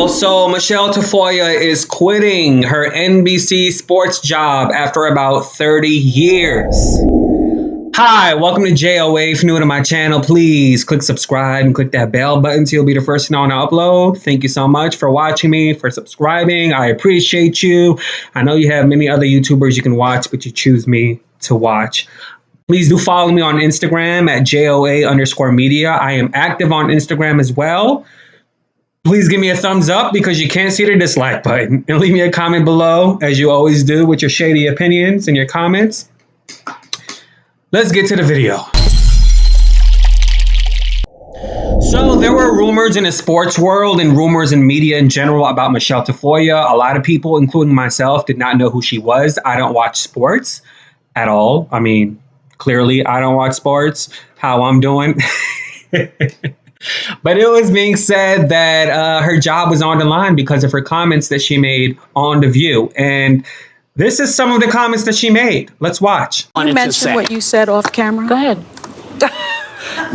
y'all. So Michele Tafoya is quitting her NBC sports job after about 30 years. Hi, welcome to JOA. If you're new to my channel, please click subscribe and click that bell button so you'll be the first to know when I upload. Thank you so much for watching me, for subscribing. I appreciate you. I know you have many other YouTubers you can watch, but you choose me to watch. Please do follow me on Instagram at JOA_media. I am active on Instagram as well. Please give me a thumbs up because you can't see the dislike button. And leave me a comment below, as you always do, with your shady opinions and your comments. Let's get to the video. So there were rumors in the sports world and rumors in media in general about Michele Tafoya. A lot of people, including myself, did not know who she was. I don't watch sports at all. I mean, clearly I don't watch sports. How I'm doing. But it was being said that her job was on the line because of her comments that she made on The View. And this is some of the comments that she made. Let's watch. You mentioned what you said off camera. Go ahead.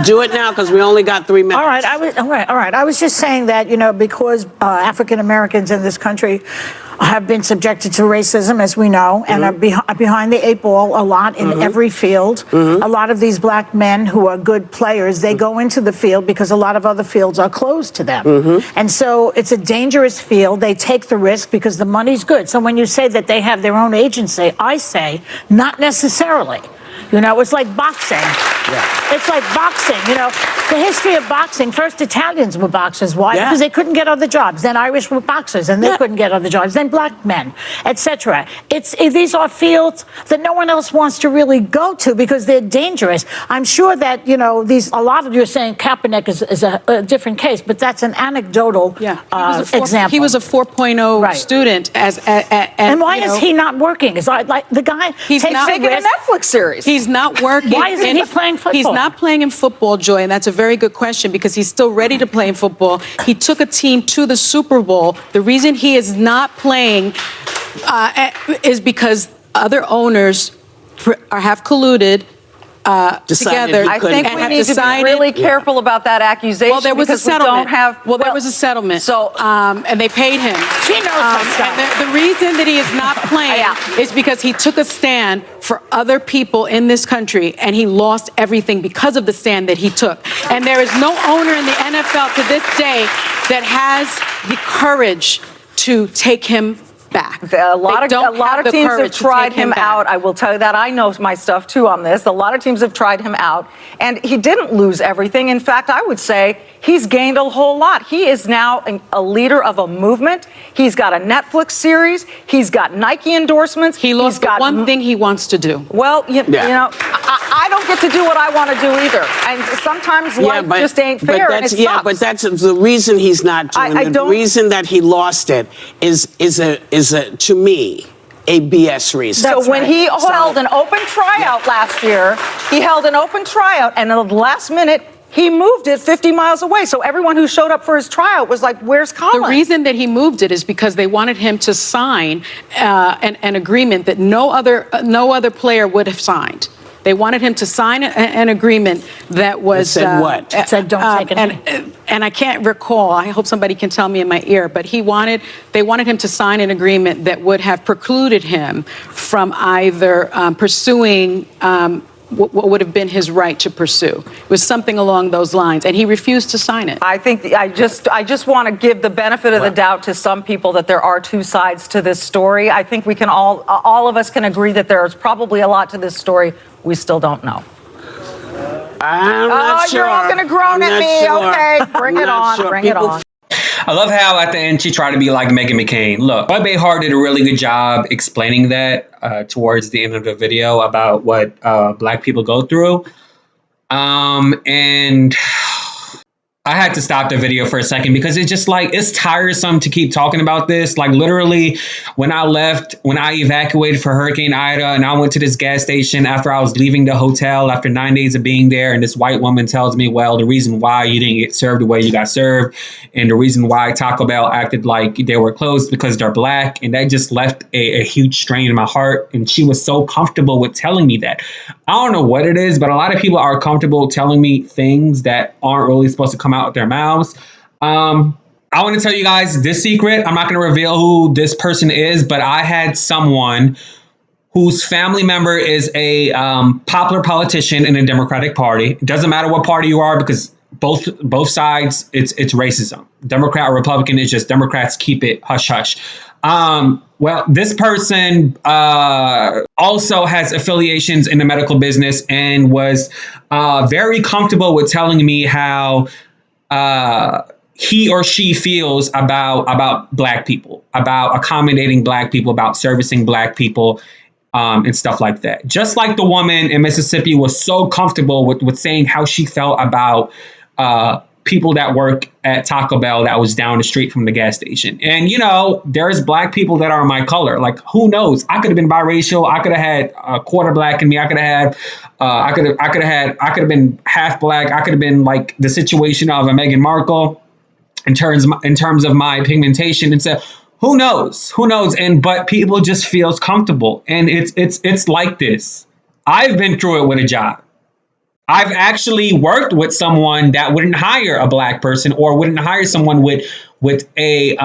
Do it now because we only got 3 minutes. All right. I was just saying that, you know, because African Americans in this country have been subjected to racism, as we know, and are behind the 8 ball a lot in every field. A lot of these black men who are good players, they go into the field because a lot of other fields are closed to them. And so it's a dangerous field. They take the risk because the money's good. So when you say that they have their own agency, I say not necessarily. You know, it's like boxing. Yeah. It's like boxing. You know, the history of boxing, first Italians were boxers. Why? Yeah. Because they couldn't get other jobs. Then Irish were boxers and they couldn't get other jobs. Then black men, etc. These are fields that no one else wants to really go to because they're dangerous. I'm sure that, you know, a lot of you are saying Kaepernick is a different case, but that's an anecdotal example. He was a 4.0 student. And why is he not working? Is like the guy he's takes not taking a Netflix series. He's not working. Why isn't he playing football? He's not playing in football, Joy, and that's a very good question because he's still ready to play in football. He took a team to the Super Bowl. The reason he is not playing is because other owners have colluded together. I think we need to be really careful about that accusation. Well, there was a settlement. There was a settlement. So, and they paid him. She knows that stuff. And the reason that he is not playing is because he took a stand for other people in this country, and he lost everything because of the stand that he took. And there is no owner in the NFL to this day that has the courage to take him back. A lot of teams have tried him out. I will tell you that. I know my stuff too on this. A lot of teams have tried him out, and he didn't lose everything. In fact, I would say he's gained a whole lot. He is now a leader of a movement. He's got a Netflix series. He's got Nike endorsements. He lost one thing he wants to do. Well, you know, I don't get to do what I want to do either. And sometimes life just ain't fair. But that's the reason he's not doing it. The reason that he lost it is to me a BS reason. So when he held an open tryout last year, he held an open tryout, and at the last minute, he moved it 50 miles away. So everyone who showed up for his tryout was like, where's Colin? The reason that he moved it is because they wanted him to sign an agreement that no other player would have signed. They wanted him to sign an agreement that was... It said what? It said don't take it. And I can't recall. I hope somebody can tell me in my ear. But they wanted him to sign an agreement that would have precluded him from either pursuing what would have been his right to pursue. It was something along those lines, and he refused to sign it. I think I just want to give the benefit of the doubt to some people that there are two sides to this story. I think we can all of us can agree that there is probably a lot to this story we still don't know. I'm not sure. You're all going to groan at me. Sure. Okay, bring it on. Bring it on. I love how at the end she tried to be like Meghan McCain. Look, Bud Behar did a really good job explaining that towards the end of the video about what black people go through. And I had to stop the video for a second because it's just like, it's tiresome to keep talking about this. Like literally when I evacuated for Hurricane Ida and I went to this gas station after I was leaving the hotel after 9 days of being there. And this white woman tells me, well, the reason why you didn't get served the way you got served and the reason why Taco Bell acted like they were closed because they're black. And that just left a huge strain in my heart. And she was so comfortable with telling me that. I don't know what it is, but a lot of people are comfortable telling me things that aren't really supposed to come out of their mouths. I want to tell you guys this secret. I'm not going to reveal who this person is, but I had someone whose family member is a popular politician in the Democratic Party. It doesn't matter what party you are, because both sides, it's racism. Democrat or Republican, it's just Democrats keep it hush hush. Well, this person also has affiliations in the medical business and was very comfortable with telling me how he or she feels about Black people, about accommodating Black people, about servicing Black people, and stuff like that. Just like the woman in Mississippi was so comfortable with saying how she felt about people that work at Taco Bell that was down the street from the gas station. And, you know, there's Black people that are my color. Like, who knows? I could have been biracial. I could have had a quarter Black in me. I could have been half Black. I could have been like the situation of a Meghan Markle in terms of my pigmentation. And so who knows? But people just feels comfortable. And it's like this. I've been through it with a job. I've actually worked with someone that wouldn't hire a Black person or wouldn't hire someone with a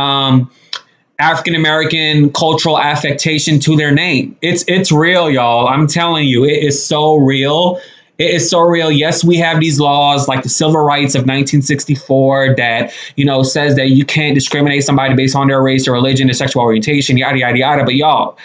African American cultural affectation to their name. It's real, y'all. I'm telling you, it is so real. It is so real. Yes, we have these laws like the Civil Rights of 1964 that, you know, says that you can't discriminate somebody based on their race or religion or sexual orientation, yada, yada, yada. But y'all,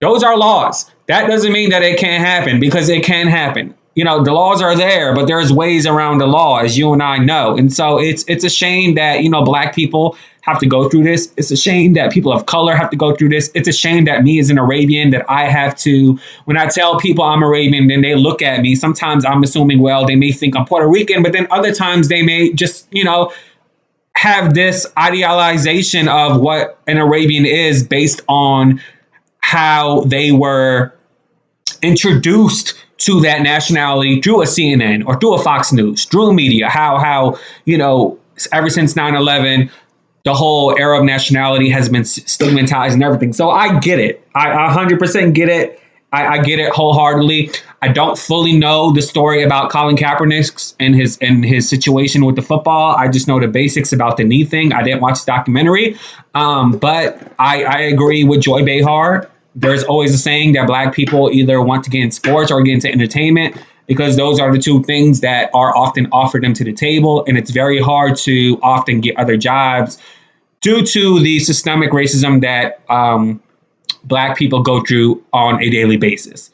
those are laws. That doesn't mean that it can't happen, because it can happen. You know, the laws are there, but there's ways around the law, as you and I know. And so it's a shame that, you know, Black people have to go through this. It's a shame that people of color have to go through this. It's a shame that me as an Arabian, that I have to, when I tell people I'm Arabian, then they look at me. Sometimes I'm assuming, well, they may think I'm Puerto Rican, but then other times they may just, you know, have this idealization of what an Arabian is based on how they were introduced to that nationality through a CNN or through a Fox News, through media, how you know, ever since 9/11, the whole Arab nationality has been stigmatized and everything. So I get it. I 100% get it. I get it wholeheartedly. I don't fully know the story about Colin Kaepernick and his situation with the football. I just know the basics about the knee thing. I didn't watch the documentary, but I agree with Joy Behar. There's always a saying that Black people either want to get in sports or get into entertainment, because those are the two things that are often offered them to the table. And it's very hard to often get other jobs due to the systemic racism that Black people go through on a daily basis.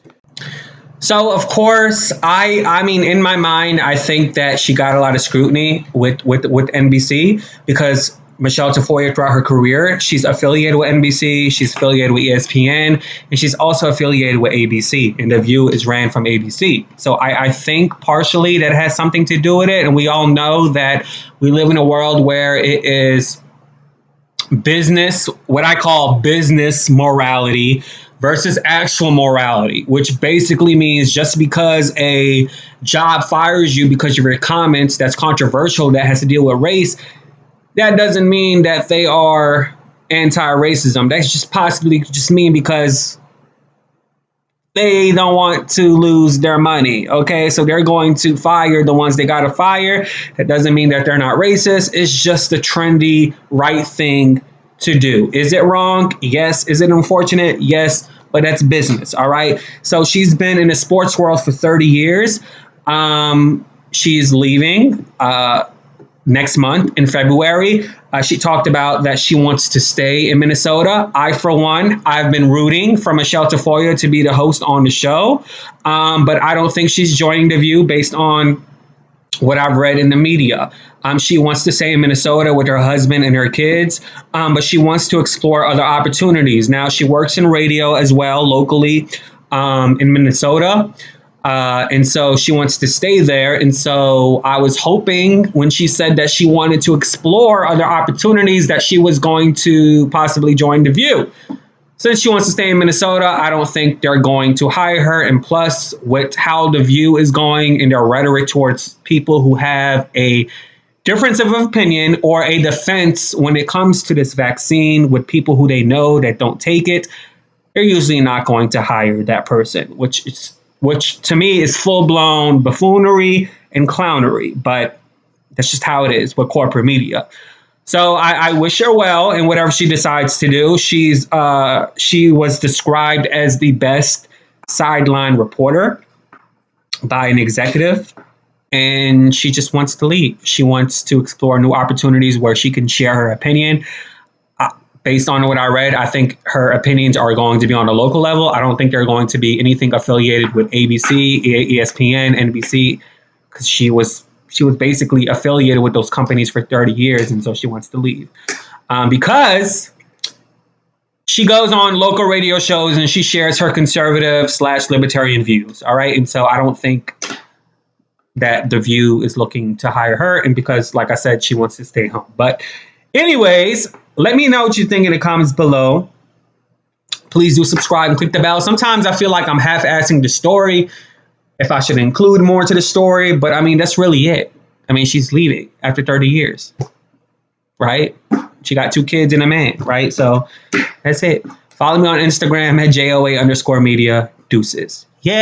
So, of course, I mean, in my mind, I think that she got a lot of scrutiny with NBC, because Michele Tafoya, throughout her career, she's affiliated with NBC, she's affiliated with ESPN, and she's also affiliated with ABC. And The View is ran from ABC. So I think partially that has something to do with it. And we all know that we live in a world where it is business, what I call business morality versus actual morality, which basically means just because a job fires you because of your comments that's controversial, that has to deal with race, that doesn't mean that they are anti-racism. That's just possibly just mean because they don't want to lose their money. Okay, so they're going to fire the ones they got to fire. That doesn't mean that they're not racist. It's just the trendy right thing to do. Is it wrong? Yes. Is it unfortunate? Yes. But that's business. All right. So she's been in the sports world for 30 years. She's leaving next month in February. She talked about that she wants to stay in Minnesota. I, for one, I've been rooting for Michele Tafoya to be the host on the show. But I don't think she's joining The View based on what I've read in the media. She wants to stay in Minnesota with her husband and her kids, but she wants to explore other opportunities. Now, she works in radio as well, locally in Minnesota. And so she wants to stay there. And so I was hoping when she said that she wanted to explore other opportunities that she was going to possibly join The View. Since she wants to stay in Minnesota, I don't think they're going to hire her. And plus, with how The View is going and their rhetoric towards people who have a difference of opinion or a defense when it comes to this vaccine with people who they know that don't take it, they're usually not going to hire that person, which to me is full-blown buffoonery and clownery. But that's just how it is with corporate media. So I wish her well in whatever she decides to do. She was described as the best sideline reporter by an executive, and she just wants to leave. She wants to explore new opportunities where she can share her opinion. Based on what I read, I think her opinions are going to be on a local level. I don't think they're going to be anything affiliated with ABC, ESPN, NBC, because she was basically affiliated with those companies for 30 years, and so she wants to leave. Because she goes on local radio shows and she shares her conservative/libertarian views, all right? And so I don't think that The View is looking to hire her, and because, like I said, she wants to stay home. But anyways, let me know what you think in the comments below. Please do subscribe and click the bell. Sometimes I feel like I'm half-assing the story, if I should include more to the story, but I mean, that's really it. I mean, she's leaving after 30 years, right? She got 2 kids and a man, right? So that's it. Follow me on Instagram at JOA_media. Deuces. Yay.